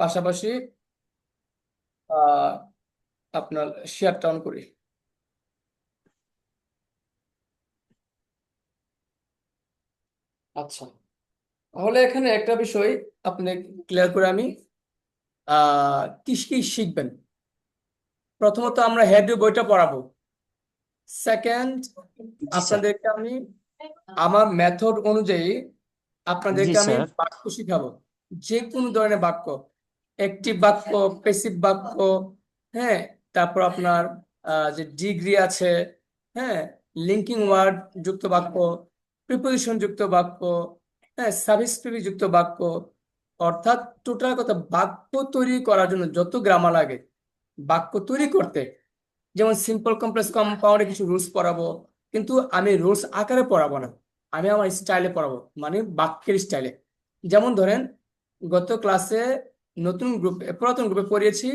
পাশাপাশি আহ আপনার শেয়ারটা অন করি। আচ্ছা, তাহলে এখানে একটা বিষয় আপনি ক্লিয়ার করে আমি কি কি শিখবেন। প্রথমত আমরা হেড বইটা পড়াবো। সেকেন্ড, জি স্যার। আপনাদেরকে আমি আমার মেথড অনুযায়ী জি আপনাদেরকে আমি স্যার। বাক্য শিখাবো। যে কোনো ধরনের বাক্য, একটি বাক্য, প্যাসিভ বাক্য, হ্যাঁ, তারপর আপনার যে ডিগ্রি আছে, হ্যাঁ, লিঙ্কিং ওয়ার্ড যুক্ত বাক্য, প্রিপোজিশন যুক্ত বাক্য, হ্যাঁ, সাফিক্স প্রিফিক্স যুক্ত বাক্য, অর্থাৎ টোটাল কথা বাক্য তৈরি করার জন্য যত গ্রামার লাগে বাক্য তৈরি করতে। যেমন সিম্পল কমপ্লেক্স কম্পাউন্ডে কিছু রুলস পড়াবো, কিন্তু আমি রুলস আকারে পড়াবো না, আমি আমার স্টাইলে পড়াবো, মানে বাক্যের স্টাইলে। যেমন ধরেন, গত ক্লাসে নতুন গ্রুপে পুরাতন গ্রুপে পড়িয়েছি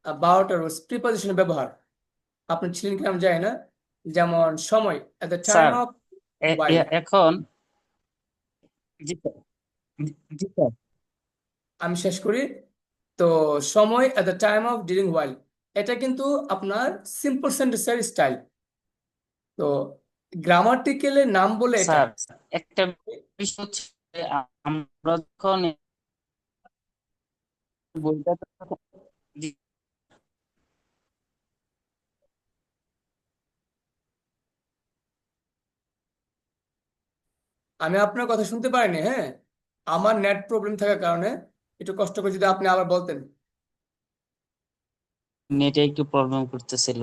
12টা রুলস প্রিপজিশনের ব্যবহার। আপনি ছিলেন কি আমি জানি না। যেমন সময়, at the time sir of while. এখন জি স্যার। জি স্যার। আমি শেষ করি। তো সময় at the time of during while, এটা কিন্তু আপনার সিম্পল সেন্টেন্সের স্টাইল। তো গ্রামাটিক্যালের নাম বলে এটা। স্যার একটা বিষয় হচ্ছে যে আমরা যখন বইটা জি আমি আপনার কথা শুনতে পারিনি, হ্যাঁ, আমার নেট প্রবলেম থাকার কারণে। একটু কষ্ট করে যদি আপনি আবার বলতেন। নেটে একটু প্রবলেম করতেছিল।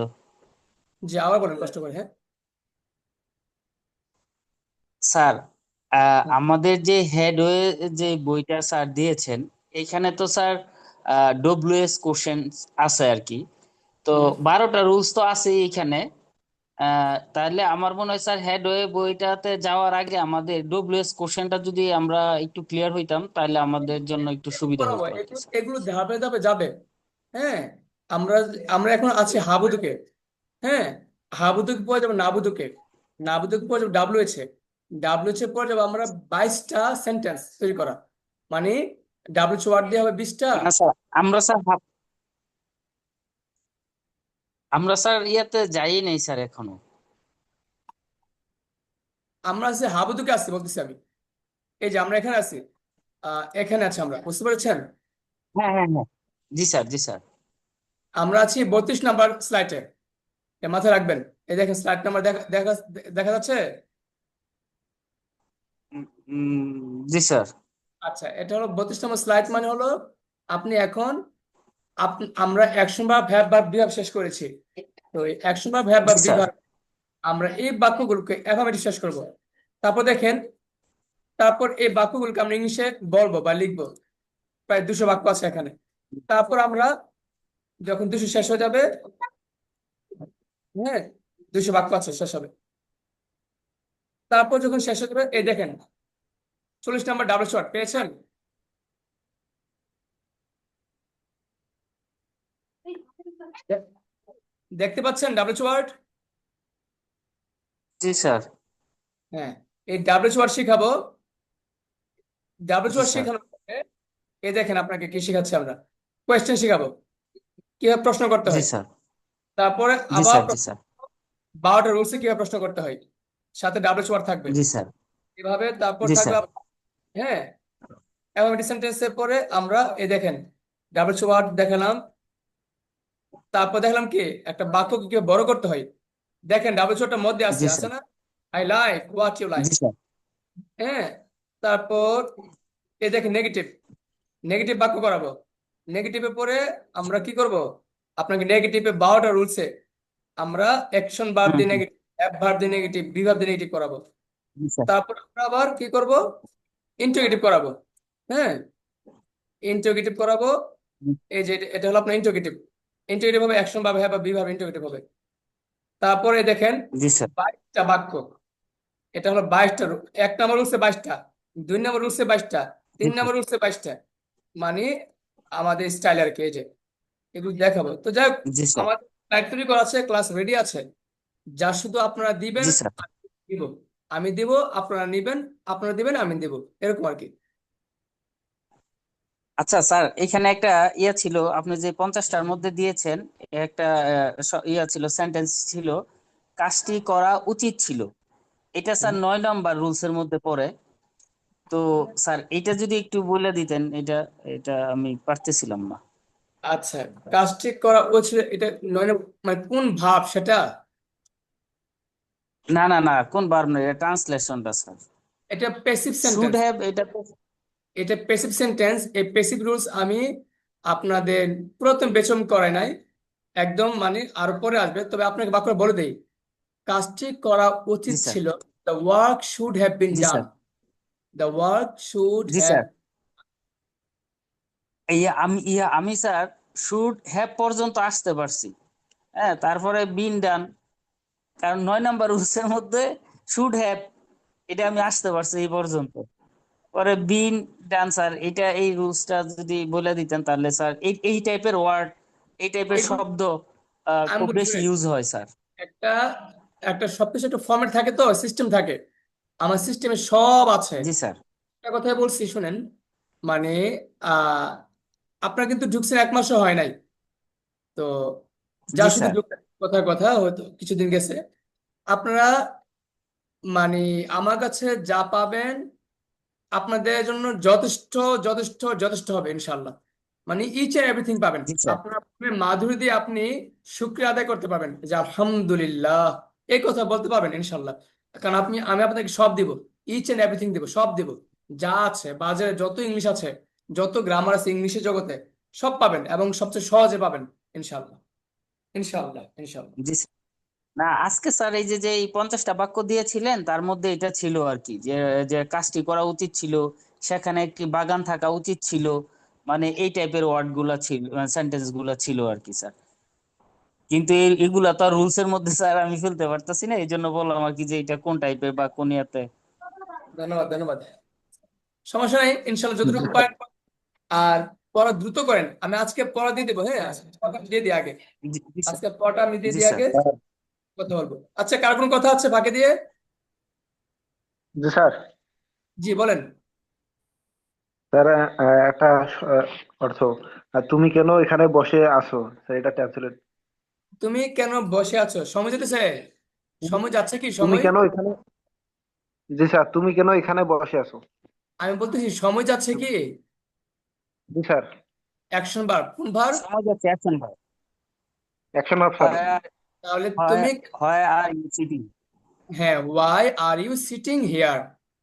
যে আবার বলেন কষ্ট করে, হ্যাঁ। স্যার আমাদের যে হেডওয়ে যে বইটা স্যার দিয়েছেন, এখানে তো স্যার ডব্লিউএস কোশ্চেন আছে আর কি। তো হুম। 12টা রুলস তো আছে এখানে। তাহলে আমার মনে হয় স্যার হেডওয়ে বইটাতে যাওয়ার আগে আমাদের ডব্লিউএস কোশ্চেনটা যদি আমরা একটু ক্লিয়ার হইতাম তাহলে আমাদের জন্য একটু সুবিধা করাবো, হতো আর কি এগুলো স্যার। এগুলো ধাপে ধাপে যাবে। হ্যাঁ, আমরা আমরা এখন আছি হাবুডুকে। হ্যাঁ, হাবুডুকে পরে যাবো নাবুডুকে, নাবুডুকে পরে যাবো ডাব্লিউএইচ এ, ডাব্লিউএইচ এ পরে যাবো আমরা 22টা সেন্টেন্স তৈরি করা, মানে ডাব্লিউএইচ ওয়ার্ড দিয়ে হবে 20টা। না স্যার, আমরা স্যার আমরা স্যার ইয়াতে যাই নাই স্যার এখনো। আমরা আছি হাবুডুকে আছি বলতেছি আমি। এই যে আমরা এখানে আছি, এখানে আছি আমরা, বুঝতে পেরেছেন? হ্যাঁ হ্যাঁ হ্যাঁ। জি স্যার জি স্যার। আমরা আছি 32 নাম্বার স্লাইডে, এ মাথায় রাখবেন। এই দেখেন স্লাইড নাম্বার দেখা দেখা দেখা যাচ্ছে। জি স্যার। আচ্ছা, এটা হলো 32 নম্বর স্লাইড, মানে হলো আপনি এখন আমরা অ্যাকশন বা ভ্যাব বা বিভাগ শেষ করেছি। তো এই অ্যাকশন বা ভ্যাব বা জি স্যার। বিভাগ আমরা এই বাক্যগুলোকে অ্যাফার্মেটিভ শেষ করব। তারপর দেখেন, তারপর এই বাক্যগুলোকে আমরা ইংলিশে বলবো বা লিখবো। প্রায় 200 বাক্য আছে এখানে। তারপর আমরা যখন 200 শেষ হয়ে যাবে, হ্যাঁ, 200 বাক্য আছে শেষ হবে। তারপর যখন শেষ হয়ে যাবে, এই দেখেন 40 নম্বর ডাবল শর্ট পেয়েছেন। দে- দেখতে পাচ্ছেন ডাবল ওয়ার্ড? জি স্যার। হ্যাঁ, এই ডাবল ওয়ার্ড শিখাবো। ডাবল জি ওয়ার্ড স্যার। শেখানোর পরে এই দেখেন আপনাকে কি শেখাচ্ছি আমরা। কোয়েশ্চেন শিখাবো, কিভাবে প্রশ্ন করতে জি হয়। স্যার। তারপরে জি আবার স্যার। জি স্যার। 12টা রুলসে কিভাবে প্রশ্ন করতে হয়, সাথে ডাবল ওয়ার্ড থাকবে জি স্যার। এভাবে। তারপর জি থাকবে স্যার। হ্যাঁ, অ্যাফার্মেটিভ সেন্টেন্সের পরে আমরা এই দেখেন ডাবল ওয়ার্ড দেখালাম। তারপর দেখলাম কি একটা বাক্যকে কিভাবে বড় করতে হয়। দেখেন ডাবল ওয়ার্ডটার মধ্যে আছে জি আছে স্যার। না, I like what you like. জি স্যার। হ্যাঁ, তারপর এই দেখেন নেগেটিভ, নেগেটিভ বাক্য করাবো। নেগেটিভে পরে আমরা কি করব, আপনাকে নেগেটিভে 12টা রুলসে আমরা অ্যাকশন ভার্ব হুম দিয়ে হুম। নেগেটিভ, অ্যাড ভার্ব দিয়ে নেগেটিভ, বিভাব দিয়ে নেগেটিভ করাবো। জি স্যার। তারপর আমরা আবার কি করব, ইন্টারোগেটিভ করাবো। হ্যাঁ, ইন্টারোগেটিভ করাবো। এই যে এটা হলো আপনার ইন্টারোগেটিভ। ইন্টারোগেটিভ হবে অ্যাকশন ভাবে, হ্যাঁ, বা বিভাব ইন্টারোগেটিভ হবে। তারপরে দেখেন জি স্যার। 22টা বাক্য। এটা হলো 22টা, 1 নম্বর রুলসে 22টা, 2 নম্বর রুলসে 22টা, জি 3 নম্বর রুলসে 22টা, মানে আমাদের স্টাইল আর কি। এই যে এগুলো দেখাবো। তো যাই হোক, জি স্যার। আমাদের স্লাইড তৈরি করা আছে, ক্লাস রেডি আছে। যা শুধু আপনারা দিবেন, জি স্যার। আমি দিব, আমি দিব, আপনারা নিবেন, আপনারা দিবেন, আমি দিব, এরকম আর কি। আচ্ছা স্যার, এখানে একটা ইয়া ছিল, আপনি যে 50টার মধ্যে দিয়েছেন, একটা ইয়া ছিল, সেন্টেন্স ছিল, কাজটি করা উচিত ছিল। এটা স্যার 9 নম্বর রুলস এর মধ্যে পড়ে। তো স্যার এটা যদি একটু বলে দিতেন, এটা এটা আমি পারতেছিলাম না। আচ্ছা, কাজটি করা উচিত, এটা নয় মানে কোন ভাব সেটা? না না না, কোন বার নয়, এটা ট্রান্সলেশনটা স্যার। এটা প্যাসিভ শুড সেন্টেন্স। হ্যাভ, এটা এটা প্যাসিভ সেন্টেন্স। এই প্যাসিভ রুলস আমি আপনাদের পুরাতন বেচন করে নাই, একদম মানে আরো পরে আসবে। তবে আপনাকে বাক্য বলে দেই, কাজটি করা জি উচিত স্যার। ছিল। The work should have been G done. Sir. The work should G have. Sir. আমি স্যার শুড হ্যাভ পর্যন্ত আসতে পারছি। হ্যাঁ, তারপরে বিন ডান, কারণ 9 নম্বর রুলস এর মধ্যে শুড হ্যাভ, এটা আমি আসতে পারছি এই পর্যন্ত। পরে বিন ডান স্যার, এটা এই রুলসটা যদি বলে দিতেন তাহলে স্যার, এই এই টাইপের ওয়ার্ড, এই টাইপের এগুলো শব্দ আমি খুব বলি বেশি শুনেন, ইউজ হয় স্যার। একটা একটা সবকিছু একটা ফর্মেট থাকে, তো সিস্টেম থাকে। আমার সিস্টেমে সব আছে। জি স্যার। একটা কথাই বলছি শুনেন, মানে আহ আপনার কিন্তু ঢুকছেন 1 মাসও হয় নাই। তো যা জি শুধু স্যার। কথা কথা হয়তো কিছুদিন গেছে, আপনারা মানে আমার কাছে যা পাবেন আপনাদের জন্য যথেষ্ট, যথেষ্ট, যথেষ্ট হবে ইনশাল্লাহ। মানে ইচ এন্ড এভরিথিং পাবেন। জি স্যার। আপনার আপনার মাধুরী দিয়ে আপনি শুকরিয়া আদায় করতে পারবেন যে আলহামদুলিল্লাহ, এই কথা বলতে পারবেন ইনশাল্লাহ। কারণ আমি আপনাকে সব দিব, ইচ এন্ড এভরিথিং দিব, সব দিব। যা আছে বাজারে, যত ইংলিশ আছে, যত গ্রামার আছে ইংলিশের জগতে, সব পাবেন এবং সবচেয়ে সহজে পাবেন ইনশাল্লাহ। ইনশাল্লাহ, ইনশাল্লাহ। জি স্যার। না, আজকে স্যার এই যে যে এই 50টা বাক্য দিয়েছিলেন, তার মধ্যে এটা ছিল আর কি, যে যে কাজটি করা উচিত ছিল, সেখানে একটি বাগান থাকা উচিত ছিল, মানে এই টাইপের ওয়ার্ড গুলা ছিল, সেন্টেন্স গুলা ছিল আর কি স্যার। কিন্তু এগুলা তো আর রুলস এর মধ্যে স্যার আমি ফেলতে পারতাছি না, এই জন্য বললাম আর কি যে এটা কোন টাইপের বা কোন ইয়াতে। ধন্যবাদ, ধন্যবাদ। সমস্যা নেই, ইনশাল্লাহ জি যতটুকু স্যার। পারেন। আর পড়া দ্রুত করেন, আমি আজকে পড়া দিয়ে দেবো। হ্যাঁ, আজকে পড়াটা দিয়ে দিই আগে। জি জি স্যার। আজকে পড়াটা আমি দিয়ে জি দিই স্যার। আগে, কথা বলবো। আচ্ছা, কার কোনো কথা আছে ফাঁকে দিয়ে? জি স্যার। জি বলেন। স্যার, একটা অর্থ, তুমি কেন এখানে বসে আছো স্যার, এটা ট্রান্সলেট। তুমি কেন বসে আছো? সময় যেতেছে? তুমি সময় যাচ্ছে কি তুমি সময়? কেন এখানে, জি স্যার, তুমি কেন এখানে বসে আছো। আমি বলতেছি সময় যাচ্ছে কি। জি স্যার। অ্যাকশন ভার্ব, কোন ভার্ব? সময় যাচ্ছে, action verb. Action verb sir. হয় তাহলে হয় তুমি, হয় আর ইউ সিটিং। হ্যাঁ, why are you sitting here?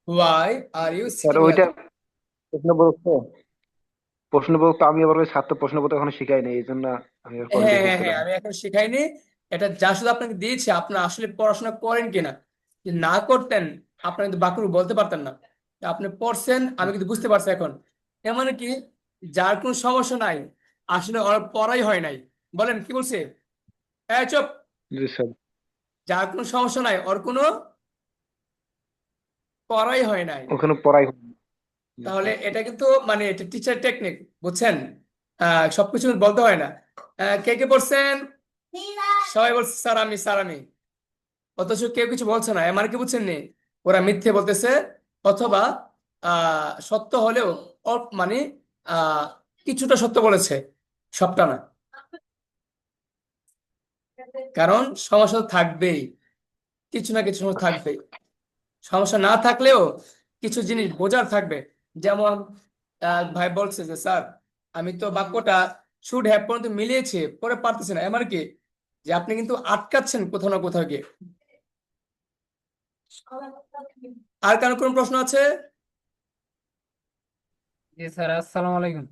Why are you sir sitting here? ওইটা প্রশ্নবোধক, প্রশ্নবোধক তো আমি আবার ওই ছাত্র প্রশ্নবোধক এখনো শিখাই নাই, এই জন্য আমি আর হ্যাঁ, কনফিউজ হ্যাঁ, হচ্ছিলাম। হ্যাঁ, আমি এখন শেখাইনি। এটা যা শুধু আপনাকে দিয়েছি, আপনার আসলে পড়াশোনা করেন কিনা। যদি না করতেন, আপনি কিন্তু বাক্য বলতে পারতেন না। তা আপনি পড়ছেন, আমি কিন্তু বুঝতে পারছি এখন। এর মানে কি, যার কোনো সমস্যা নাই, আসলে ওর পড়াই হয় নাই। বলেন কি বলছে? এই চুপ। জি স্যার। যার কোনো সমস্যা নাই, ওর কোনো পড়াই হয় নাই। ওখানে পড়াই হয়নি। জি তাহলে স্যার। এটা কিন্তু মানে এটা টিচার টেকনিক, বুঝছেন? সবকিছু বলতে হয় না। কে কে পড়ছেন? সবাই বলছে স্যার আমি, স্যার আমি। অথচ কেউ কিছু বলছে না, এর মানে কি বুঝছেন নি? ওরা মিথ্যে বলতেছে, অথবা সত্য হলেও মানে আহ কিছুটা সত্য বলেছে, সবটা না। কারণ সমস্যা তো থাকবেই, কিছু না কিছু সমস্যা থাকবেই। সমস্যা না থাকলেও কিছু জিনিস বোঝার থাকবে। যেমন ভাই বলছে যে স্যার, আমি তো বাক্যটা শুড হ্যাভ পর্যন্ত মিলিয়েছি, পরে পারতেছি না। এর মানে কি, যে আপনি কিন্তু আটকাচ্ছেন কোথাও না কোথাও গিয়ে। আর কারো কোনো প্রশ্ন আছে? জি স্যার, আসসালামু আলাইকুম।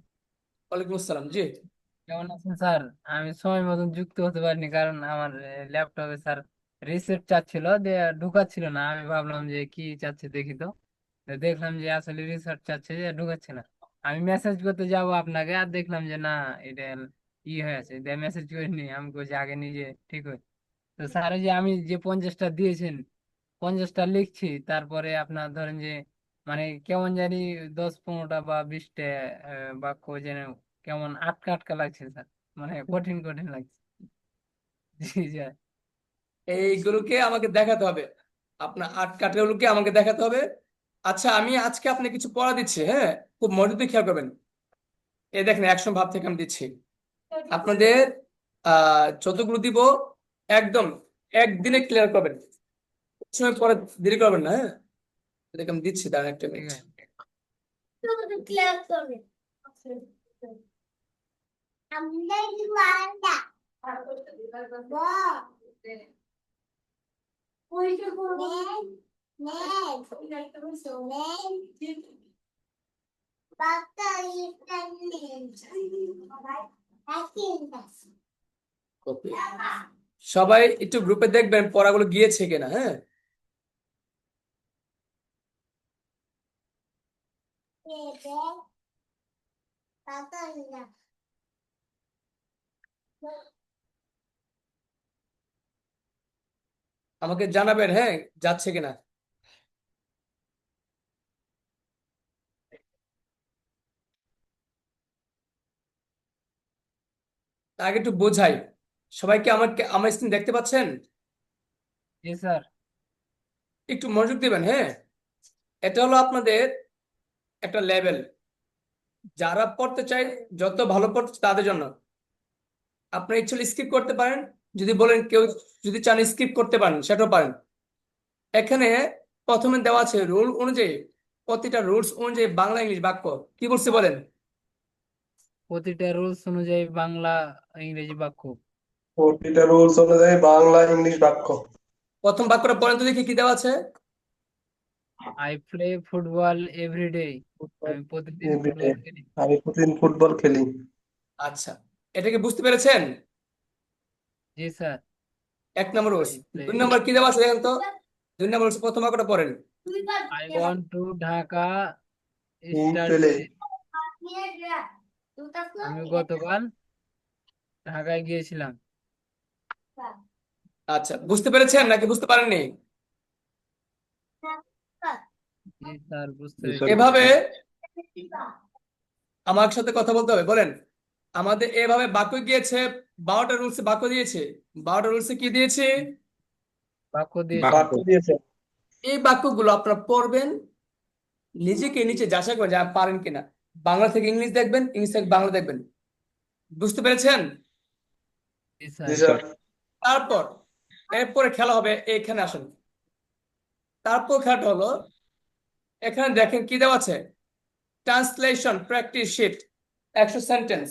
ওয়ালাইকুম আসসালাম, জি। কেমন আছেন স্যার? আমি সময় মতন যুক্ত হতে পারিনি, কারণ আমার ল্যাপটপে স্যার রিসেট চাচ্ছিল, দিয়ে ঢুকাচ্ছিল না। আমি ভাবলাম যে কি চাচ্ছে দেখি, তো তো দেখলাম যে আসলে রিসেট চাচ্ছে, যে ঢুকাচ্ছে না। আমি মেসেজ করতে যাব আপনাকে, আর দেখলাম যে না, এটা ই হয়ে আছে, দিয়ে মেসেজ করিনি। আমি কইছি আগে নিজে ঠিক হয়। তো স্যার, এই যে আমি যে 50টা দিয়েছেন, 50টা লিখছি, তারপরে আপনার ধরেন যে মানে কেমন জানি 10-15টা বা 20টা বাক্য যেন কেমন আটকা আটকা লাগছে স্যার, মানে কঠিন কঠিন লাগছে। জি স্যার। এইগুলোকে আমাকে দেখাতে হবে, আপনার আট কাঠগুলোকে আমাকে দেখাতে হবে। আচ্ছা, আমি আজকে আপনাকে কিছু পড়া দিচ্ছি, হ্যাঁ, খুব মনোযোগ দিয়ে খেয়াল করবেন। এই দেখেন অ্যাকশন ভাব থেকে আমি দিচ্ছি আপনাদের যতগুলো দিব একদম একদিনে ক্লিয়ার করবেন, সময় পরে দেরি করবেন না। হ্যাঁ, এটাকে আমি দিচ্ছি, দাঁড়ান একটা ঠিক মিনিট। আছে। ওকে, সবাই একটু গ্রুপে দেখবেন পড়াগুলো গিয়েছে কিনা। হ্যাঁ, আমাকে জানাবেন হ্যাঁ যাচ্ছে কিনা। আগে একটু বোঝাই সবাইকে, আমার স্ক্রিন দেখতে পাচ্ছেন? জি স্যার। একটু মনোযোগ দিবেন। হ্যাঁ, এটা হলো আপনাদের একটা লেভেল, যারা পড়তে চায়, যত ভালো পড়তে চায় তাদের জন্য। আপনি ইচ্ছুক স্কিপ করতে পারেন, যদি বলেন কেউ যদি চান স্কিপ করতে পারেন সেটাও পারেন। এখানে প্রথমে দেওয়া আছে রুল অনুযায়ী, প্রতিটা রুলস অনুযায়ী বাংলা ইংলিশ বাক্য কি বলছে বলেন। প্রতিটা রুলস অনুযায়ী বাংলা ইংরেজি বাক্য। প্রতিটা রুলস অনুযায়ী বাংলা ইংলিশ বাক্য। প্রথম বাক্যটা পড়েন তো দেখি কি দেওয়া আছে। I play football everyday. আমি প্রতিদিন এভরিডে, ফুটবল খেলি। আমি প্রতিদিন ফুটবল খেলি। আচ্ছা, এটাকে বুঝতে পেরেছেন? জি স্যার। এক নম্বর রুলস। আই প্লে 2 নম্বর কি দেওয়া আছে দেখেন তো। 2 নম্বর রুলস প্রথম বাক্যটা পড়েন। I want two Dhaka in play, স্টারডে। আমি গতকাল ঢাকায় গিয়েছিলাম। আচ্ছা, বুঝতে পেরেছেন নাকি বুঝতে পারেননি? জি স্যার, বুঝতে জি স্যার, পেরেছি। এভাবে আমার সাথে কথা বলতে হবে, বলেন। আমাদের এভাবে বাক্য গিয়েছে, 12টা রুলসে বাক্য দিয়েছে। 12টা রুলসে কি দিয়েছে? বাক্য দিয়েছে। বাক্য। বাক্য দিয়েছে। এই বাক্যগুলো আপনারা পড়বেন, নিজেকে নিচে যাচাই করবেন যে আপনি পারেন কিনা। বাংলা থেকে ইংলিশ দেখবেন, ইংলিশ থেকে বাংলা দেখবেন। বুঝতে পেরেছেন? জি জি স্যার। স্যার। তারপর এরপরে খেলা হবে, এইখানে আসুন। তারপর খেলাটা হলো, এখানে দেখেন কি দেওয়া আছে, ট্রান্সলেশন প্র্যাকটিস শিট, 100 সেন্টেন্স,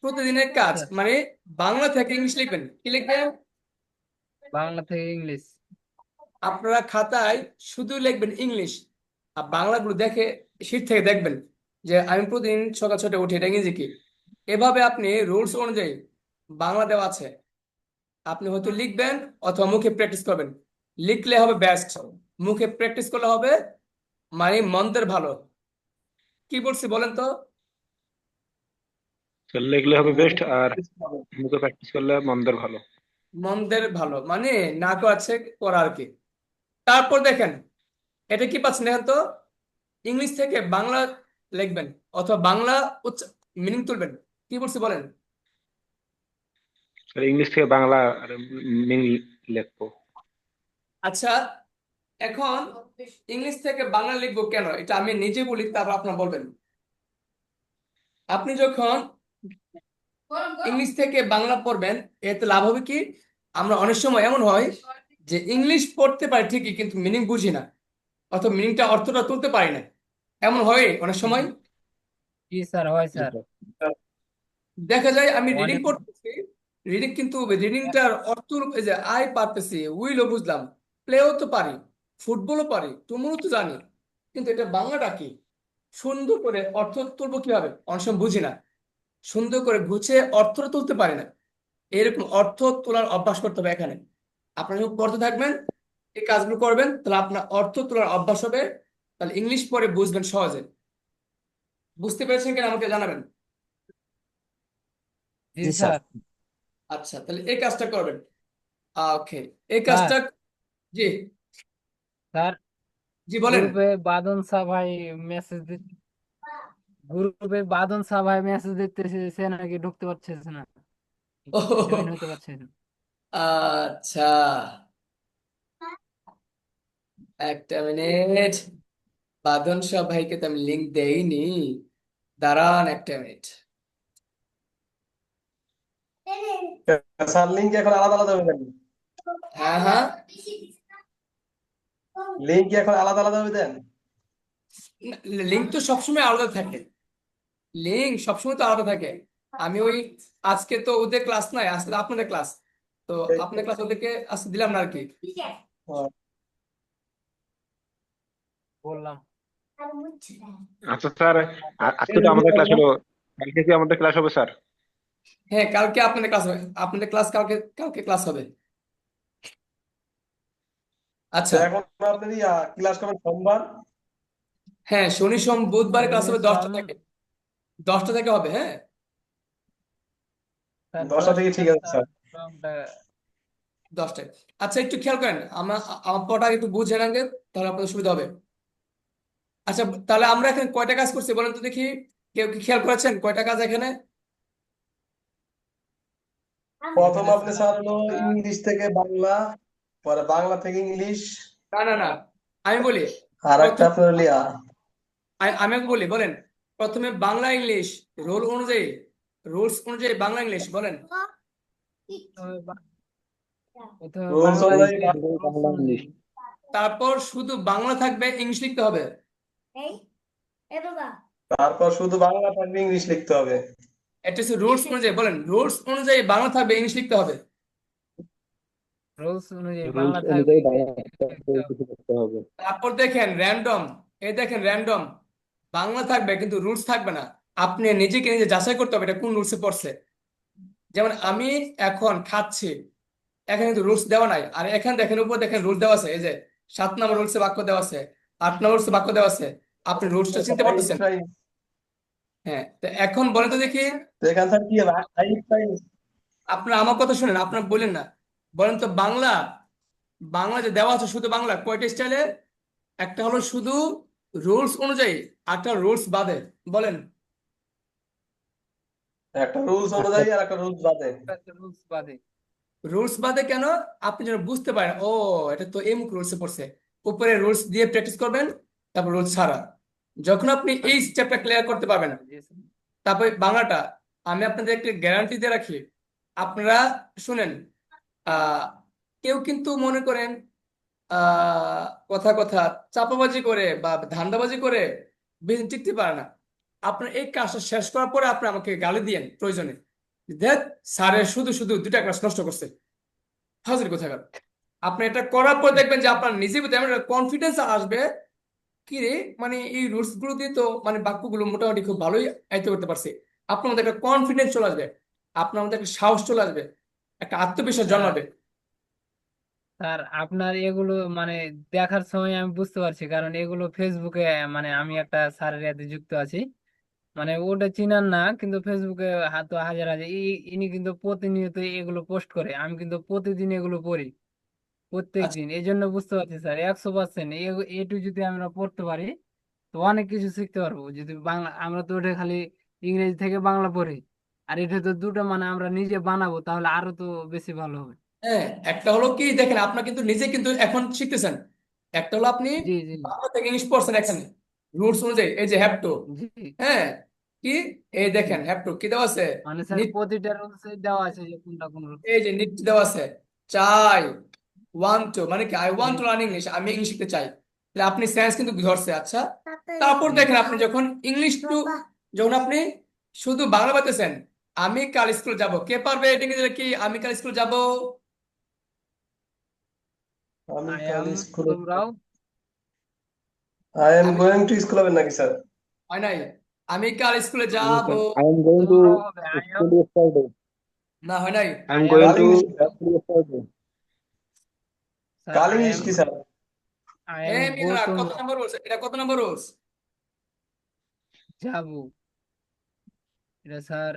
প্রতিদিনের কাজ। স্যার, মানে বাংলা থেকে ইংলিশ লিখবেন, কি লিখবেন? বাংলা থেকে ইংলিশ। আপনারা খাতায় শুধু লিখবেন ইংলিশ, আর বাংলাগুলো দেখে শিট থেকে দেখবেন যে আমি প্রতিদিন সকাল 6টায় উঠি, এটা ইংরেজি কি। এভাবে আপনি রুলস অনুযায়ী বাংলা দেওয়া আছে, আপনি হয়তো লিখবেন অথবা মুখে প্র্যাকটিস করবেন। লিখলে হবে বেস্ট, মুখে প্র্যাকটিস করলে হবে মানে মন্দের ভালো। কি বলছি বলেন তো? স্যার লিখলে হবে বেস্ট, আর মুখে প্র্যাকটিস করলে মন্দের ভালো। মন্দের ভালো মানে না আছে করা আর কি। তারপর দেখেন এটা কি পাচ্ছেন দেখেন তো, ইংলিশ থেকে বাংলা লিখবেন অথবা বাংলা মিনিং তুলবেন। কি বলছি বলেন? স্যার ইংলিশ থেকে বাংলা আর মিনিং লিখবো। আচ্ছা, এখন ইংলিশ থেকে বাংলা লিখবো কেন এটা আমি নিজে বলি, তারপর আপনারা বলবেন। আপনি যখন ইংলিশ থেকে বাংলা পড়বেন এতে লাভ হবে কি, আমরা অনেক সময় এমন হয় যে ইংলিশ পড়তে পারি ঠিকই কিন্তু মিনিং বুঝি না, অথবা মিনিংটা অর্থটা তুলতে পারি না। এমন হয় অনেক সময়। জি স্যার, হয় জি স্যার। স্যার। দেখা যায় আমি রিডিং অনেক। করতেছি, রিডিং কিন্তু রিডিংটার অর্থ এই যে আই পারতেছি, উইলও বুঝলাম, প্লেও তো পারি, ফুটবলও পারি, তুমুলও তো জানি, কিন্তু এটা বাংলাটা কি, সুন্দর করে অর্থ তুলবো কিভাবে অনেক সময় বুঝি না, সুন্দর করে গুছিয়ে অর্থটা তুলতে পারি না। এরকম অর্থ তোলার অভ্যাস করতে হবে এখানে। আপনারা যখন পড়তে থাকবেন, এই কাজগুলো করবেন, তাহলে আপনার অর্থ তোলার অভ্যাস হবে, তাহলে ইংলিশ পরে বুঝবেন সহজে। বুঝতে পেরেছেন কিনা আমাকে জানাবেন। জি জি স্যার। স্যার। আচ্ছা, তাহলে এই কাজটা করবেন। ওকে, এই স্যার, কাজটা। জি, স্যার, জি বলেন। গ্রুপে বাদন শাহ ভাই মেসেজ দিচ্ছে। গ্রুপে বাদন শাহ ভাই মেসেজ দিতেছে, সে নাকি ঢুকতে পারছে না, জয়েন ও হতে পারছে না। আচ্ছা, একটা মিনিট। বাঁধন শাহ ভাইকে তো আমি লিঙ্ক দেইনি। দাঁড়ান একটা মিনিট। স্যার লিঙ্ক এখন আলাদা আলাদা হবে দেন। হ্যাঁ হ্যাঁ, লিঙ্ক এখন আলাদা আলাদা হবে দেন। লিঙ্ক তো সবসময় আলাদা থাকে, লিঙ্ক সবসময় তো আলাদা থাকে। আমি ওই আজকে তো ওদের ক্লাস নাই, আজকে তো আপনাদের ক্লাস, তো আপনাদের ক্লাস ওদেরকে আজকে দিলাম না আর কি। হ্যাঁ। বললাম। আচ্ছা স্যার, আজকে তো আমাদের ক্লাস হলো, কালকে কি আমাদের ক্লাস হবে স্যার? হ্যাঁ কালকে আপনাদের ক্লাস হবে, আপনাদের ক্লাস কালকে, কালকে ক্লাস হবে। তো আচ্ছা, এখন আপনার ক্লাস করবেন সোমবার। হ্যাঁ শনি সোম বুধবার ক্লাস শনি হবে 10টা সোম থেকে, 10টা থেকে হবে, হ্যাঁ। স্যার 10টা থেকে ঠিক আছে স্যার স্যার। সোমটা 10টায়। আচ্ছা একটু খেয়াল করেন, আমার পড়াটা একটু বুঝেন আগে, তাহলে আপনাদের সুবিধা হবে। আচ্ছা তাহলে আমরা এখানে কয়টা কাজ করছি বলেন তো দেখি, কেউ কি খেয়াল করেছেন কয়টা কাজ এখানে? প্রথম এখানে আপনি স্যার স্যার হলো ইংলিশ থেকে বাংলা, পরে বাংলা থেকে ইংলিশ, না না না, আমি বলি আর একটা প্রথম, আপনার হলো আমি আগে বলি, বলেন প্রথমে বাংলা ইংলিশ, রোল অনুযায়ী, রুলস অনুযায়ী বাংলা ইংলিশ বলেন। প্রথমে প্রথমে রুলস বাংলা অনুযায়ী ইংলিশ রুলস বাংলা ইংলিশ। অনুযায়ী। তারপর শুধু বাংলা থাকবে, ইংলিশ লিখতে হবে। তারপর শুধু বাংলা থাকবে, ইংলিশ লিখতে হবে। এটা হচ্ছে রুলস অনুযায়ী, বলেন রুলস অনুযায়ী বাংলা থাকবে, ইংলিশ লিখতে হবে। রুলস অনুযায়ী রুলস বাংলা থাকবে অনুযায়ী বাংলা ইংরেজি লিখতে হবে। কিছু করতে হবে। তারপর দেখেন র্যান্ডম, এই দেখেন র্যান্ডম, বাংলা থাকবে কিন্তু রুলস থাকবে না। আপনি নিজেকে নিজে যাচাই করতে হবে এটা কোন রুলসে পড়ছে। যেমন আমি এখন খাচ্ছি, এখানে কিন্তু রুলস দেওয়া নাই, আর এখানে দেখেন উপর দেখেন রুলস দেওয়া আছে, এই যে 7 নম্বর রুলসে বাক্য দেওয়া আছে, 8 নম্বর রুলসে বাক্য দেওয়া আছে। আপনি রুলসটা চিনতে পারতেছেন? হ্যাঁ, তো এখন বলেন তো দেখি, তো এখান থেকে কি হবে? আপনার আমার কথা শুনেন, আপনার বলেন না, বলেন তো বাংলা, বাংলা যে দেওয়া আছে শুধু বাংলা কয়টা স্টাইলে? একটা হলো শুধু রুলস অনুযায়ী, একটা রুলস বাদে, বলেন। একটা রুলস অনুযায়ী আর একটা রুলস বাদে। রুলস বাদে। রুলস বাদে কেন? আপনি যেন বুঝতে পারেন ও এটা তো এমুক রুলসে পড়ছে, উপরে রুলস দিয়ে প্র্যাকটিস করবেন, তারপর রুলস ছাড়া। যখন আপনি এই স্টেপটা ক্লিয়ার করতে পারবেন, জি স্যার। তারপরে বাংলাটা, আমি আপনাদের একটা গ্যারান্টি দিয়ে রাখি, আপনারা শুনেন, আহ কেউ কিন্তু মনে করেন কথা কথা চাপাবাজি করে বা ধান্দাবাজি করে বেশি টিকতে পারে না। আপনার এই কাজটা শেষ করার পরে আপনি আমাকে গালি দিয়েন প্রয়োজনে, দেখ স্যারের শুধু শুধু 2টা ক্লাস নষ্ট করছে, হাজির কোথাকার। আপনি এটা করার পর দেখবেন যে আপনার নিজের ভিতরে এমন একটা কনফিডেন্স আসবে, কি রে মানে এই রুলস গুলো দিয়ে তো মানে বাক্যগুলো মোটামুটি খুব ভালোই আয়ত্ত করতে পারছে। আপনার মধ্যে একটা কনফিডেন্স চলে আসবে, আপনার মধ্যে একটা সাহস চলে আসবে, একটা আত্মবিশ্বাস স্যার জন্মাবে। স্যার আপনার এগুলো মানে দেখার সময় আমি বুঝতে পারছি, কারণ এগুলো ফেসবুকে মানে আমি একটা স্যারের সাথে যুক্ত আছি, মানে ওটা চিনার না কিন্তু ফেসবুকে হাজার হাজার হাজার ইনি কিন্তু প্রতিনিয়ত এগুলো পোস্ট করে, আমি কিন্তু প্রতিদিন এগুলো পড়ি, প্রত্যেক আচ্ছা, দিন। এই জন্য বুঝতে পারছি স্যার 100% এটু যদি আমরা পড়তে পারি তো অনেক কিছু শিখতে পারবো। যদি বাংলা, আমরা তো ওটা খালি ইংরেজি থেকে বাংলা পড়ি, আর এটা তো দুটো মানে আমরা নিজে বানাবো তাহলে আরো তো বেশি ভালো হবে। হ্যাঁ একটা হলো কি দেখেন, আপনার কিন্তু নিজে কিন্তু এখন শিখতেছেন। একটা হলো আপনি জি জি বাংলা থেকে ইংলিশ পড়ছেন এখানে, রুলস অনুযায়ী, এই যে হ্যাভ টু, জি হ্যাঁ, কি এই জি। দেখেন হ্যাভ টু কি দেওয়া আছে, মানে স্যার নিট, প্রতিটা রুলসে দেওয়া আছে যে কোনটা কোন রুলস। এই যে নিট দেওয়া আছে, চাই, ওয়ান্ট টু মানে কি I G want to learn English, আমি ইংলিশ শিখতে চাই, তাহলে আপনি সায়েন্স কিন্তু ধরছে। আচ্ছা তারপর জি দেখেন আপনি যখন ইংলিশ টু, যখন আপনি শুধু বাংলা বলতেছেন, আমি কাল স্কুল যাব, কে পারবে এটা ইংরেজিতে কি, আমি কাল স্কুল যাব? আমি আই কাল এম স্কুলে, তোমরাও। আই এম আমি, গোয়িং টু স্কুল হবেন নাকি স্যার? হয় নাই, আমি কাল স্কুলে যাব, আই এম গোয়িং টু তোমরাও হবে আই এম। School yesterday. না হয় নাই। I am I am going কাল to English, school yesterday. Sir কাল আই ইংলিশ এম। কি sir? I A am go মিয়া কত তোমরা নম্বর রুলস, এটা কত নম্বর রুলস? যাবো। এটা স্যার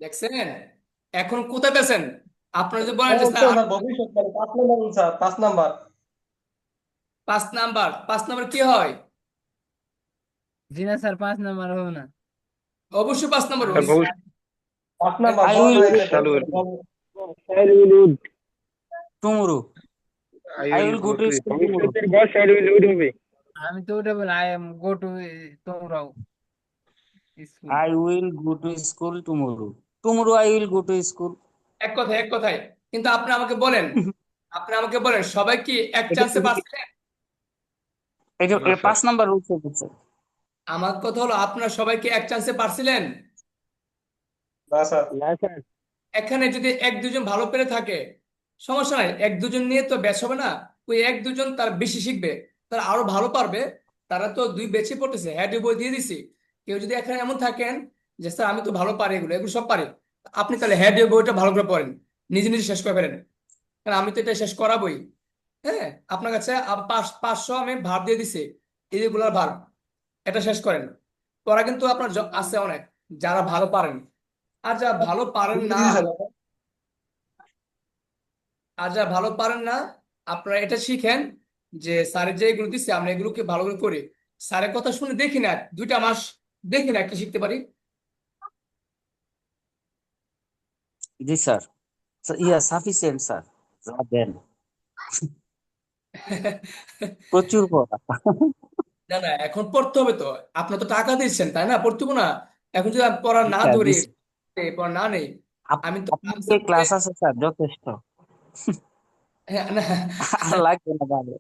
দেখছেন এখন কোথায় পেয়েছেন? আপনারা যদি বলেন ও যে তো স্যার স্যার ভবিষ্যৎ মানে 5 number rule sir, 5 number. 5 number, 5 number কি হয়? জি না স্যার 5 নাম্বার হবে না। অবশ্যই 5 নাম্বার আমি স্যার রুলস। ভবিষ্যৎ 5 নাম্বার আই বলা উইল যায় চালু না। Tomorrow, I I will will go go to to school tomorrow. ভবিষ্যতের বস আই উইল উড হবে। আমি তো ওটা বলি আই এম গো টু তোমরাও। School. I will go to school tomorrow. Tomorrow I will go to school. এক কথায় কিন্তু আপনি আমাকে বলেন সবাই কি এক এটা চান্সে পারছিলেন? এটা না স্যার। 5 নাম্বার রুলস হচ্ছে। আমার কথা হলো আপনার সবাই কি এক চান্সে পারছিলেন? না স্যার। না স্যার। এখানে যদি এক দুজন ভালো পেরে থাকে সমস্যা নাই, এক দুজন নিয়ে তো ব্যাচ হবে না। ওই এক দুজন তার বেশি শিখবে, তারা আরো ভালো পারবে। তারা তো দুই ব্যাচে পড়তেছে, হ্যাঁ বই দিয়ে দিছি। কেউ যদি এখানে এমন থাকেন যে স্যার আমি তো ভালো পারি, এগুলো এগুলো সব পারি, আপনি তাহলে হ্যাঁ বইটা ভালো করে পড়েন, নিজে নিজে শেষ করে ফেলেন। কারণ আমি তো এটা শেষ করাবোই। হ্যাঁ, আপনার কাছে 500 আমি ভার দিয়ে দিছি, এগুলার ভার, এটা শেষ করেন। পড়া কিন্তু আপনার আছে অনেক, যারা ভালো পারেন। আর যারা ভালো পারেন দিয়ে না, দিয়েছেন? আপনারা এটা শিখেন যে স্যারের যে এগুলো দিচ্ছে আমরা এগুলোকে ভালো করে করি। স্যারের কথা শুনে দেখি না 2টা মাস, দেখি না একটা শিখতে পারি। জি স্যার। ইয়া সাফিসিয়েন্ট স্যার। যা দেন প্রচুর পড়া। না না, এখন পড়তে হবে তো। আপনার তো টাকা দিচ্ছেন তাই না, পড়তে হবে না? এখন যদি আমি পড়া জি না স্যার, ধরি, জি স্যার। পড়া না নেই, আমি তো আপনার যে আনসার করে। ক্লাস আছে স্যার যথেষ্ট। হ্যাঁ, না। আর লাগবে না ভালো।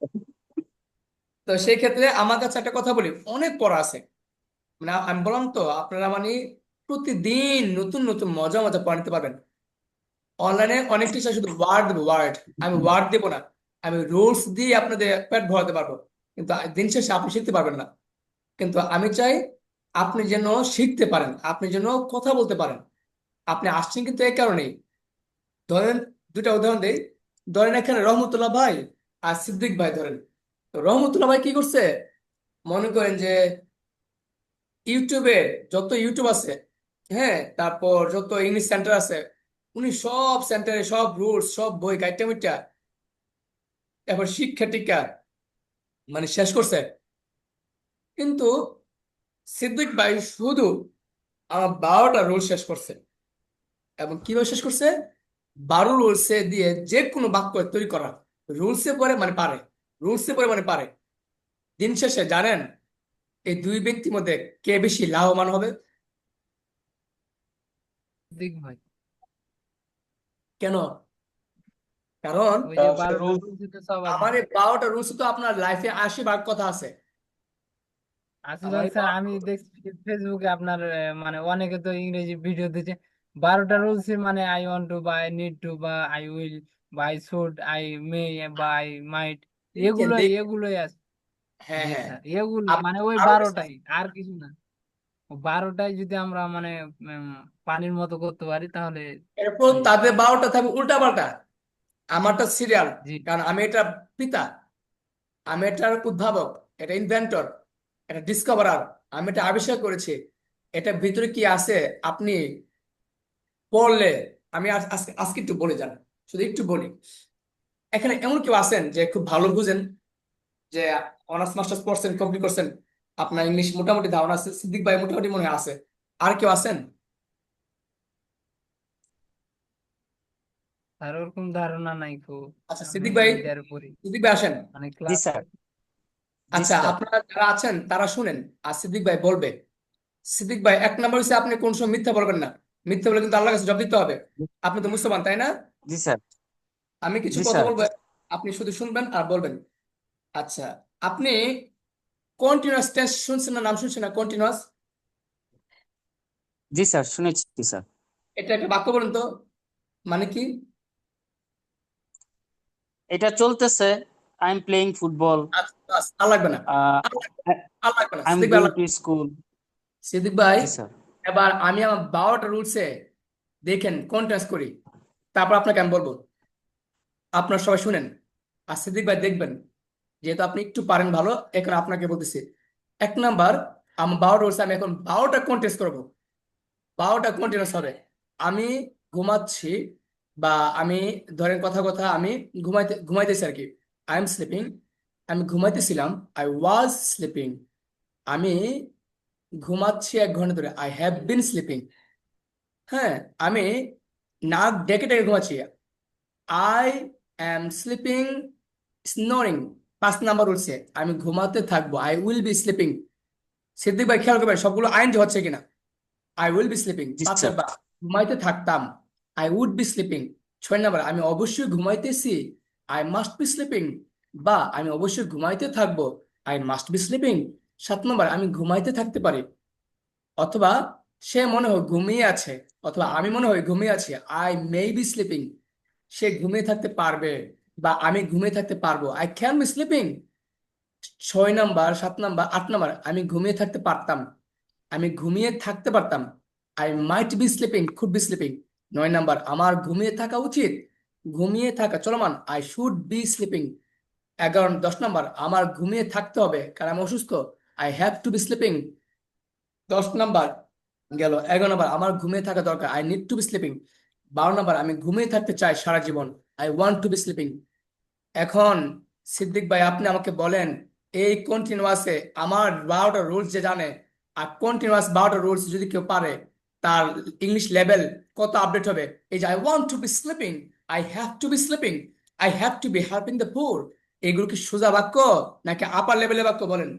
তো সেই ক্ষেত্রে আমার কাছে একটা কথা বলি, অনেক পড়া আছে। মানে আমি বললাম তো আপনারা মানে প্রতিদিন নতুন নতুন মজা মজা পড়া নিতে পারবেন। অনলাইনে অনেক টিচার শুধু ওয়ার্ড দেবো, ওয়ার্ড। আমি ওয়ার্ড দেবো না, আমি রুলস দিয়ে আপনাদের পেট ভরাতে পারবো, কিন্তু দিন শেষে আপনি শিখতে পারবেন না। কিন্তু আমি চাই আপনি যেন শিখতে পারেন, আপনি যেন কথা বলতে পারেন। আপনি আসছেন কিন্তু এই কারণেই। ধরেন, 2টা উদাহরণ দেই। ধরেন এখানে রহমতুল্লাহ ভাই আর সিদ্দিক ভাই ধরেন। তো রহমতুল্লাহ ভাই কি করছে, মনে করেন যে ইউটিউবে যত ইউটিউব আছে, হ্যাঁ, তারপর যত ইংলিশ সেন্টার আছে, উনি সব সেন্টারে সব রুলস সব বই গাইটা মিটা, তারপর শিক্ষা টিকা মানে শেষ করছে। কিন্তু সিদ্দিক ভাই শুধু আমার 12টা রুল শেষ করছে। এবং কিভাবে শেষ করছে? 12 রুলসে দিয়ে যে কোনো বাক্য তৈরি করা। রুলসে পরে মানে পারে, রুলসে পরে মানে পারে। দিন শেষে জানেন এই দুই ব্যক্তির মধ্যে কে বেশি লাভবান হবে? দিক ভাই, কেন? কারণ ওই যে কারণ সে 12টা রুল। রুলস তো সবার আমার জানা। এই 12টা রুলস তো আপনার লাইফে 80 ভাগ কথা আছে। আমার আসলে এই স্যার আমি দেখছি ফেসবুকে আপনার মানে অনেকে তো ইংরেজি ভিডিও দিচ্ছে 12টা রুলস, মানে আই ওয়ান্ট টু বা আই নিড টু বা আই উইল বা আই শুড আই মে বা আই মাইট, দেখেন এগুলোই দেখেন, এগুলোই আছে। হ্যাঁ জি হ্যাঁ, স্যার, এগুলো আপনি মানে ওই আরো বেশি 12টাই, আছে। আর কিছু না। ও 12টাই যদি আমরা মানে পানির মতো করতে পারি তাহলে এরপর ওই। তাদের 12টা থাকবে উল্টা পাল্টা। আমারটা সিরিয়াল, জি কারণ আমি এটা পিতা, আমি এটার উদ্ভাবক, এটা ইনভেন্টর, এটা ডিসকভারার, আমি এটা আবিষ্কার করেছি। এটা ভিতরে কি আছে আপনি পড়লে, আমি আজকে আজকে একটু বলে যান, শুধু একটু বলি। এখানে এমন কেউ আছেন যে খুব ভালো বুঝেন, যে অনার্স মাস্টার্স পড়ছেন, কমপ্লিট করছেন, আপনার ইংলিশ মোটামুটি ধারণা আছে? সিদ্দিক ভাই মোটামুটি মনে হয় আছে। আর কেউ আছেন? স্যার, ওরকম ধারণা নাই খুব। আচ্ছা আমি সিদ্দিক ভাই, মিডিয়ার পড়ি, সিদ্দিক ভাই আসেন। মানে জি ক্লাস। স্যার। জি আচ্ছা স্যার। আপনারা যারা আছেন তারা শুনেন, আর সিদ্দিক ভাই বলবে। সিদ্দিক ভাই, 1 নম্বর হচ্ছে আপনি কোন সময় মিথ্যা বলবেন না। মিথ্যা বলে কিন্তু আল্লাহর কাছে জবাব দিতে হবে। আপনি তো মুসলমান তাই না? জি স্যার। আমি কিছু জি কথা স্যার। বলবো, আপনি শুধু শুনবেন আর বলবেন। আচ্ছা, আপনি কন্টিনিউয়াস টেন্স শুনছেন না, নাম শুনছেন না কন্টিনিউয়াস? জি স্যার, শুনেছি স্যার। এটা একটা বাক্য বলেন তো, মানে কি? এটা চলতেছে। I am playing football. আচ্ছা বাস, আর লাগবে না, আর লাগবে না আই এম সিদ্দিক ভাই, আর গোয়িং লাগবে টু না। স্কুল। সিদ্দিক ভাই, জি স্যার। এবার আমি আমার 12টা রুলসে দেখেন কন্টিনিউয়াস করি, তারপর আপনাকে আমি বলবো। আপনার সবাই শুনেন, আর সিদ্দিক ভাই দেখবেন, যেহেতু আপনি একটু পারেন ভালো, এখন আপনাকে বলতেছি। 1 নাম্বার, আমার 12টা রুলস, আমি এখন 12টা কন্টেস্ট করবো, 12টা কন্টিনিউস হবে। আমি ঘুমাচ্ছি, বা আমি ধরেন কথা কথা আমি ঘুমাইতেছি আর কি। আই এম স্লিপিং, আমি ঘুমাইতেছিলাম। আই ওয়াজ স্লিপিং, আমি ঘুমাচ্ছি 1 ঘন্টা ধরে। আই হ্যাভ বিন স্লিপিং, হ্যাঁ, আমি নাক ডেকে ডেকে ঘুমাচ্ছি। I am sleeping snoring. 5 number বলছে আমি ঘুমাতে থাকবো। I will be sleeping. Siddiq ভাই খেয়াল করবেন সবগুলো আইন হচ্ছে কিনা। I will be sleeping. জি 5 স্যার। নাম্বার ঘুমাইতে থাকতাম, I would be sleeping. 6 number আমি অবশ্যই ঘুমাইতেছি, আই মাস্ট বি স্লিপিং, বা আমি অবশ্যই ঘুমাইতে থাকবো, I must be sleeping. 7 number আমি ঘুমাইতে থাকতে পারি, অথবা সে মনে হয় ঘুমিয়ে আছে, অথবা আমি মনে হয় ঘুমিয়ে আছি, আই মে বি স্লিপিং। সে ঘুমিয়ে থাকতে পারবে বা আমি ঘুমিয়ে থাকতে পারবো, I can be sleeping. 6 number, 7 number, 8 number আমি ঘুমিয়ে থাকতে পারতাম, আমি ঘুমিয়ে থাকতে পারতাম, I might be sleeping, could be sleeping. 9 number আমার ঘুমিয়ে থাকা উচিত, ঘুমিয়ে থাকা চলমান, I should be sleeping. 10 number আমার ঘুমিয়ে থাকতে হবে কারণ আমি অসুস্থ, I have to be sleeping. 10 number গেল। 11 নাম্বার আমার ঘুমিয়ে থাকা দরকার, I need to be sleeping. 12 number আমি ঘুমিয়ে থাকতে চাই সারা জীবন, I want to be sleeping. এখন সিদ্দিক ভাই আপনি আমাকে বলেন, এই কন্টিনিউয়াসে আমার 12টা রুলস যে জানে, আর কন্টিনিউয়াস 12টা রুলস যদি কেউ পারে, তার ইংলিশ লেভেল কত আপডেট হবে। এই যে I want to be sleeping, I have to be sleeping, I have to be helping the poor, এগুলো কি সোজা বাক্য নাকি আপার লেভেলের বাক্য বলেন?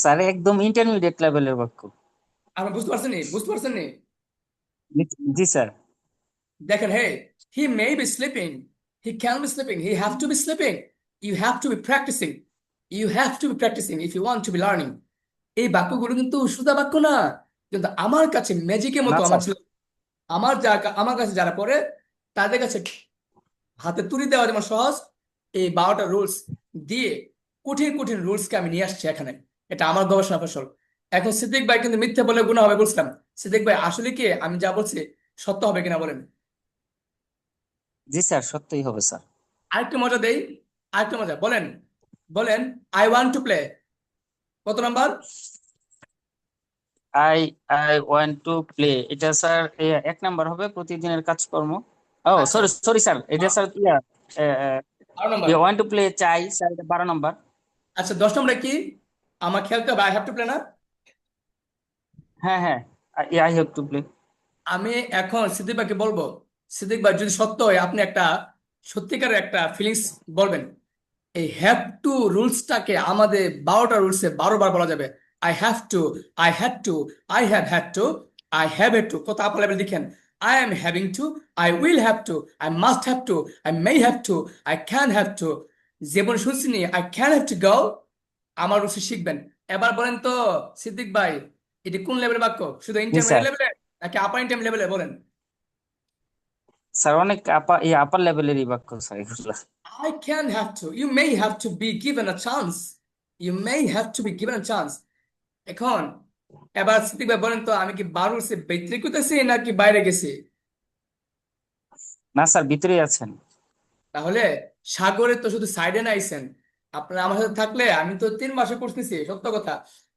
স্যার একদম ইন্টারমিডিয়েট লেভেলের বাক্য। আপনি বুঝতে পারছেন নি? বুঝতে পারছেন নি? জি জি স্যার। দেখেন, he, he may be sleeping, he can be sleeping, he have to be sleeping, you have to be practising, you have to be practising if you want to be learning. এই বাক্যগুলো কিন্তু সোজা বাক্য না, কিন্তু আমার কাছে ম্যাজিকের না মতো আমার স্যার। ছিল। আমার কাছে যারা পড়ে তাদের কাছে হাতে তুলি দেওয়া যেমন সহজ, এই 12টা রুলস দিয়ে কঠিন কঠিন রুলসকে আমি নিয়ে আসছি এখানে। এটা আমার গবেষণা ফসল। এখন সিদ্দিক ভাই কিন্তু মিথ্যে বলে গুনাহ হবে বলছিলাম। সিদ্দিক ভাই আসলে কি আমি যা বলছি সত্য হবে কিনা বলেন? জি স্যার, সত্যই হবে স্যার। আরেকটু মজা দেই, আরেকটু মজা বলেন, বলেন আই ওয়ান্ট টু প্লে কত number? I I want to play, এটা স্যার 1 নাম্বার হবে, প্রতিদিনের কাজকর্ম। ও আচ্ছা, সরি সরি স্যার, এটা sir yeah 12 number. Want to play চাই স্যার, এটা 12 নাম্বার। আচ্ছা, 10 নম্বরে কি? আমার খেলতে হবে, আই হ্যাভ টু প্লে না? হ্যাঁ হ্যাঁ, আই হ্যাভ টু প্লে। আমি এখন সিদ্দিক ভাইকে বলবো, সিদ্দিক ভাই যদি সত্য হয় আপনি একটা সত্যিকারের একটা ফিলিংস বলবেন। এই হ্যাভ টু রুলসটাকে আমাদের 12টা রুলসে 12 বার বলা যাবে। I have to, I had to, I have had to, I have had to. কত আপার লেভেল দেখেন, I am having to, I will have to, I must have to, I may have to, I can have to. যেমন শুনছি নি I can have to go, আমার রুলসে শিখবেন। এবার বলেন তো সিদ্দিক ভাই, এটি কোন লেভেলের বাক্য? শুধু জি ইন্টারমিডিয়েট স্যার। লেভেলে নাকি আপার ইন্টারমিডিয়েট লেভেলে বলেন? স্যার অনেক আপার লেভেলেরই বাক্য স্যার এগুলো। I can have to. You may have to be given a chance. You may have to be given a chance. এখন এবার সিদ্দিক ভাই বলেন তো আমি কি বারুসে ভিতরে করতেছি নাকি বাইরে গেছি? না স্যার, ভিতরেই আছেন। তাহলে সাগরে তো শুধু সাইডে না আইছেন, আপনারা আমার সাথে থাকলে আমি তো 3 মাসে করতেছি, সত্য কথা।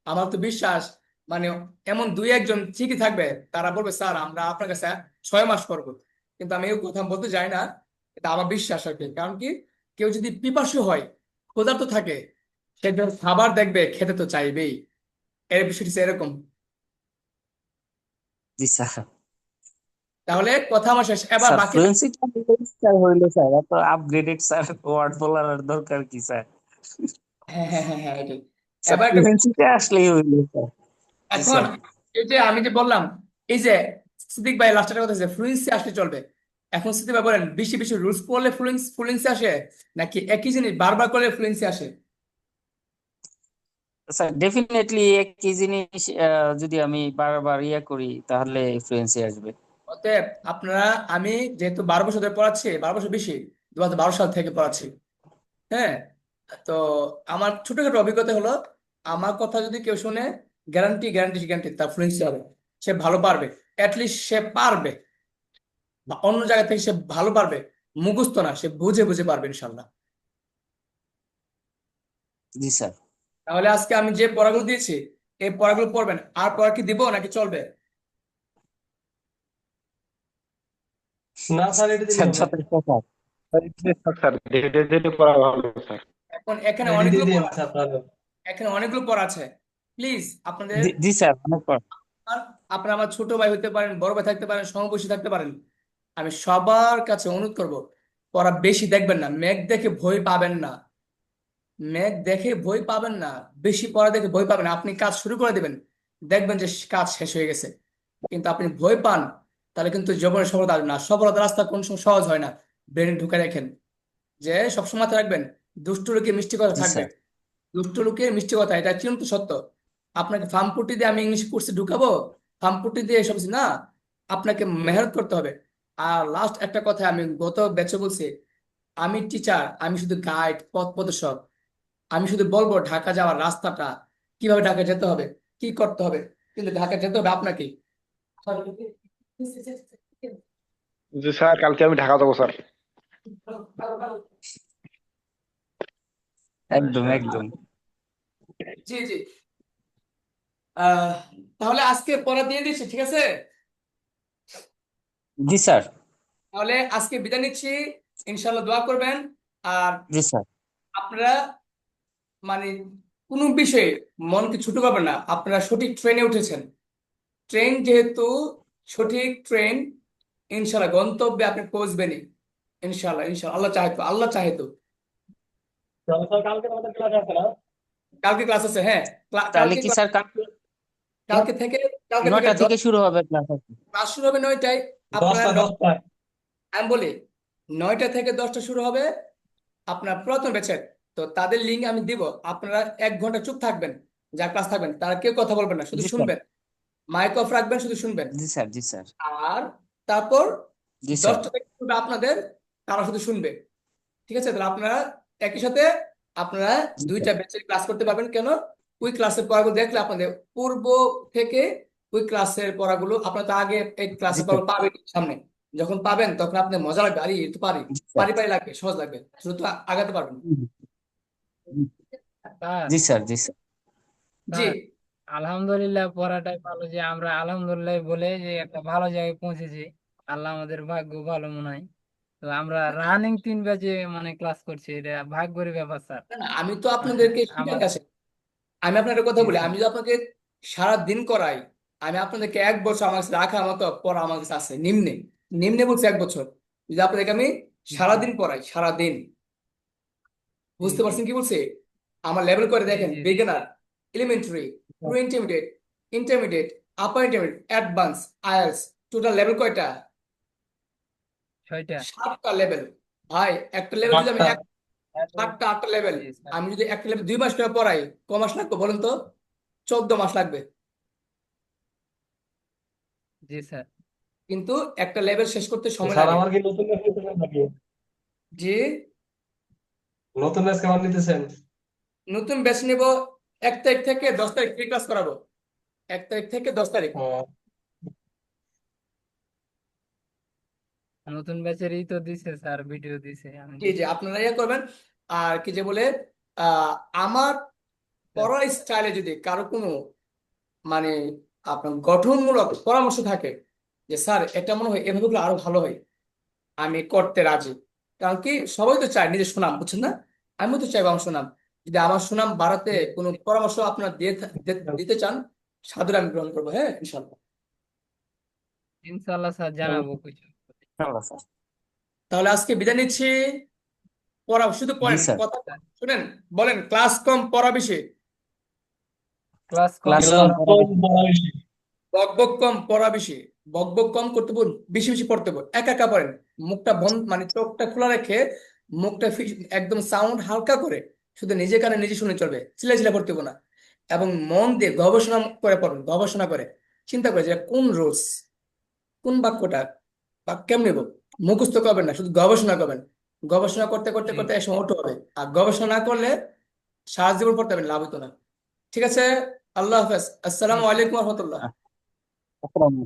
আমার তো বিশ্বাস, মানে এমন 2-1 জন ঠিকই থাকবে, তারা বলবে স্যার আমরা আপনার কাছে 6 মাস করবো। কিন্তু আমি এই কথা বলতে চাই না, এটা আমার বিশ্বাস আর কি। কারণ কি, কেউ যদি পিপাসু হয়, ক্ষুধার্ত থাকে, সে যখন খাবার দেখবে খেতে তো চাইবেই। এর বিষয়টি হচ্ছে এরকম। জি স্যার। তাহলে কথা আমার শেষ, এবার স্যার বাকি। ফ্লুয়েন্সি স্যার হইলো স্যার, এত আপগ্রেডেড স্যার ওয়ার্ড বলার আর দরকার কি স্যার? হ্যাঁ হ্যাঁ হ্যাঁ হ্যাঁ, এটাই। স্যার এবার একটা, ফ্লুয়েন্সিতে আসলেই হইলো স্যার। জি এখন স্যার। এই যে আমি যে বললাম, এই যে সিদ্দিক ভাই লাস্টের কথা হচ্ছে ফ্লুয়েন্সি আসলে চলবে। এখন সিদ্দিক ভাই বলেন, বেশি বেশি রুলস পড়লে ফ্লুয়েন্সি আসে নাকি একই জিনিস বারবার করলে ফ্লুয়েন্সি আসে? স্যার ডেফিনেটলি একই জিনিস যদি আমি বারবার করি তাহলে ফ্লুয়েন্সি আসবে। অতএব আপনারা, আমি যেহেতু 12 বছর ধরে পড়াচ্ছি, 12 বছর বেশি, 2012 সাল থেকে পড়াচ্ছি, হ্যাঁ, তো আমার ছোটখাটো অভিজ্ঞতা হলো, আমার কথা যদি কেউ শুনে, গ্যারান্টি গ্যারান্টি গ্যারান্টি তার ফ্লুয়েন্সি হবে, সে ভালো পারবে, অ্যাটলিস্ট সে পারবে, বা অন্য জায়গা থেকে সে ভালো পারবে, মুখস্থ না, সে বুঝে বুঝে পারবে ইনশাল্লাহ। জি স্যার। তাহলে আজকে আমি যে পড়াগুলো দিয়েছি, এই পড়াগুলো পড়বেন, আর পড়া কি দিব নাকি চলবে? না স্যার, এটা দিলে স্যার হবে। যথেষ্ট স্যার। স্যার ধীরে ধীরে পড়া ভালো স্যার। এখন এখানে এটি দিয়ে অনেকগুলো দিন পড়া, স্যার তাহলে। এখানে অনেকগুলো পড়া আছে, প্লিজ আপনাদের, জি জি স্যার, অনেক পর। আপনারা আমার ছোট ভাই হতে পারেন, বড় ভাই থাকতে পারেন, সমবয়সী থাকতে পারেন, আমি সবার কাছে অনুরোধ করব, পড়া বেশি দেখবেন না, মেঘ দেখে ভয় পাবেন না, মেঘ দেখে ভয় পাবেন না, বেশি পড়া দেখে ভয় পাবেন না। আপনি কাজ শুরু করে দেবেন, দেখবেন যে কাজ শেষ হয়ে গেছে। কিন্তু আপনি ভয় পান, তাহলে কিন্তু জীবনে সফলতা আসবে না। সফলতার রাস্তা কোন সময় সহজ হয় না। ব্রেনে ঢুকে রাখেন যে সবসময় মাথায় রাখবেন, দুষ্ট লোকে মিষ্টি কথা জি থাকবে। স্যার। দুষ্ট লোকের মিষ্টি কথা, এটা চিরন্ত সত্য। আপনাকে ফার্মপুটি দিয়ে আমি ইংলিশ কোর্সে ঢুকাবো? ফার্মপুটি দিয়ে এসব কিছু না, আপনাকে মেহনত করতে হবে। আর লাস্ট একটা কথা আমি গত ব্যাচে বলছি, আমি টিচার, আমি শুধু গাইড, পথ প্রদর্শক। আমি শুধু বলবো ঢাকা যাওয়ার রাস্তাটা, কিভাবে ঢাকা যেতে হবে, কি করতে হবে, কিন্তু ঢাকা যেতে হবে আপনাকে। জি স্যার, কালকে আমি ঢাকা যাবো স্যার। একদম একদম। জি জি। আহ তাহলে আজকে পড়া দিয়ে দিচ্ছি, ঠিক আছে? জি স্যার। তাহলে আজকে বিদায় নিচ্ছি, ইনশাল্লাহ দোয়া করবেন। আর জি স্যার। আপনারা মানে কোনো বিষয়ে মনকে ছোট করবেন না, আপনারা সঠিক ট্রেনে উঠেছেন। ট্রেন যেহেতু সঠিক ট্রেন, ইনশাল্লাহ গন্তব্যে আপনি পৌঁছবেনই। ইনশাল্লাহ ইনশাল্লাহ, আল্লাহ চাহে তো, আল্লাহ চাহে তো। কালকে ক্লাস আছে, হ্যাঁ। তাহলে কি স্যার কালকে থেকে কালকে থেকে 9টা থেকে শুরু হবে ক্লাস? ক্লাস শুরু হবে 9টায়। আপনারা 10টা আমি বলি 9টা থেকে 10টা শুরু হবে আপনার পুরাতন ব্যাচের। তো তাদের লিঙ্ক আমি দিব, আপনারা 1 ঘন্টা চুপ থাকবেন, যা ক্লাস থাকবেন তারা কেউ কথা বলবেন না, শুধু জি স্যার। শুনবেন। মাইক অফ রাখবেন, শুধু শুনবেন। জি স্যার। জি স্যার। আর তারপর জি স্যার। 10টা থেকে শুরু হবে আপনাদের, তারা শুধু শুনবে। ঠিক আছে? তাহলে আপনারা একই সাথে আপনারা জি স্যার। দুইটা ব্যাচের ক্লাস করতে পারবেন। কেন? ওই ক্লাসের পড়াগুলো দেখলে আপনাদের পূর্ব থেকে ওই ক্লাসের পড়াগুলো আপনারা তো আগে এই জি ক্লাসের স্যার। পড়া পাবেন সামনে। যখন পাবেন তখন আপনার মজা লাগবে, আরে এই তো পারি, জি স্যার। পারি পারি লাগবে, সহজ লাগবে, শুধু তো আগাতে পারবেন। স্যার জি স্যার। জি স্যার। জি স্যার আলহামদুলিল্লাহ, পড়াটাই ভালো যে আমরা আলহামদুলিল্লাহ বলে যে একটা ভালো জায়গায় পৌঁছেছি। আল্লাহ আমাদের ভাগ্য ভালো মনে হয়। তো আমরা রানিং 3 ব্যাচে মানে ক্লাস করছি, এটা ভাগ্যের ব্যাপার স্যার। না, না, আমি তো আপনাদেরকে শিখাই আমার আছে। আমি আপনাদের কথা জি বলি, স্যার। আমি যদি আপনাকে সারা দিন করাই, আমি আপনাদেরকে 1 বছর আমার কাছে রাখার মতো পড়া আমার কাছে আছে, নিম্নে নিম্নে বলছি 1 বছর। যদি আপনাদেরকে আমি জি সারাদিন পড়াই, সারাদিন, জি বুঝতে পারছেন কি বলছি? আমার লেভেল করে জি দেখেন, জি beginner, elementary, pre intermediate, intermediate, upper intermediate, advance, IELTS. Total level কয়টা? 6টা। 7টা লেভেল। ভাই একটা লেভেল যদি আমি 7টা 8টা লেভেল, জি স্যার। আমি যদি একটা লেভেল 2 মাস করে পড়াই, ক মাস লাগবে বলুন তো? 14 মাস লাগবে। জি স্যার। কিন্তু একটা লেভেল শেষ করতে সময় স্যার লাগে। আমার কি নতুন ব্যাচ নিতেছেন নাকি? জি, নতুন ব্যাচ কেমন নিতেছেন? নতুন ব্যাচ নিব। 1 তারিখ থেকে 10 তারিখ ফ্রি ক্লাস করাবো। 1 তারিখ থেকে 10 তারিখ। ও, নতুন ব্যাচেরই তো দিছে স্যার, ভিডিও দিছে, আমি জি জি, দেখছি। আপনারা ইয়ে করবেন। আর কি যে বলে, আমার পড়ার স্টাইলে যদি কারো কোনো মানে আপনার গঠনমূলক পরামর্শ থাকে, যে স্যার এটা মনে হয় এভাবে করলে আরো ভালো হয়, আমি করতে রাজি। কারণ কি, সবাই তো চায় নিজের সুনাম, বুঝছেন না? আমিও তো চাইবো আমার সুনাম। যদি আমার সুনাম বাড়াতে কোনো পরামর্শ আপনারা দিতে চান, সাদরে আমি গ্রহণ করবো, হ্যাঁ ইনশাল্লাহ। ইনশাল্লাহ স্যার, জানাবো কিছু। ইনশাআল্লাহ স্যার। তাহলে আজকে বিদায় নিচ্ছি। পড়া শুধু জি পড়েন, স্যার। কথা শুনেন, বলেন ক্লাস কম পড়া বেশি, ক্লাস কম ক্লাস পড়া কম ক্লাস করা কম বেশি। পড়া বেশি। বকবক কম পড়া বেশি। বকবক কম করতে বলুন, বেশি বেশি পড়তে বলুন, একা একা পড়েন। মুখটা বন্ধ মানে চোখটা খোলা রেখে, মুখটা একদম সাউন্ড হালকা করে, শুধু নিজে কানে নিজে শুনে চলবে, চিল্লা চিল্লা পড়তে হবে না। এবং মন দিয়ে গবেষণা করে পড়ুন, গবেষণা করে চিন্তা করে যে কোন রুলস, কোন বাক্যটা বা কেমনে মুখস্থ করবেন না, শুধু গবেষণা করবেন। গবেষণা করতে করতে জি করতে এক সময় ওঠো হবে। আর গবেষণা না করলে সারা জীবন পড়তে হবে, লাভ হতো না। ঠিক আছে? আল্লাহ হাফেজ, জি আসসালামু স্যার। আলাইকুম রহমতুল্লাহ। আসসালামু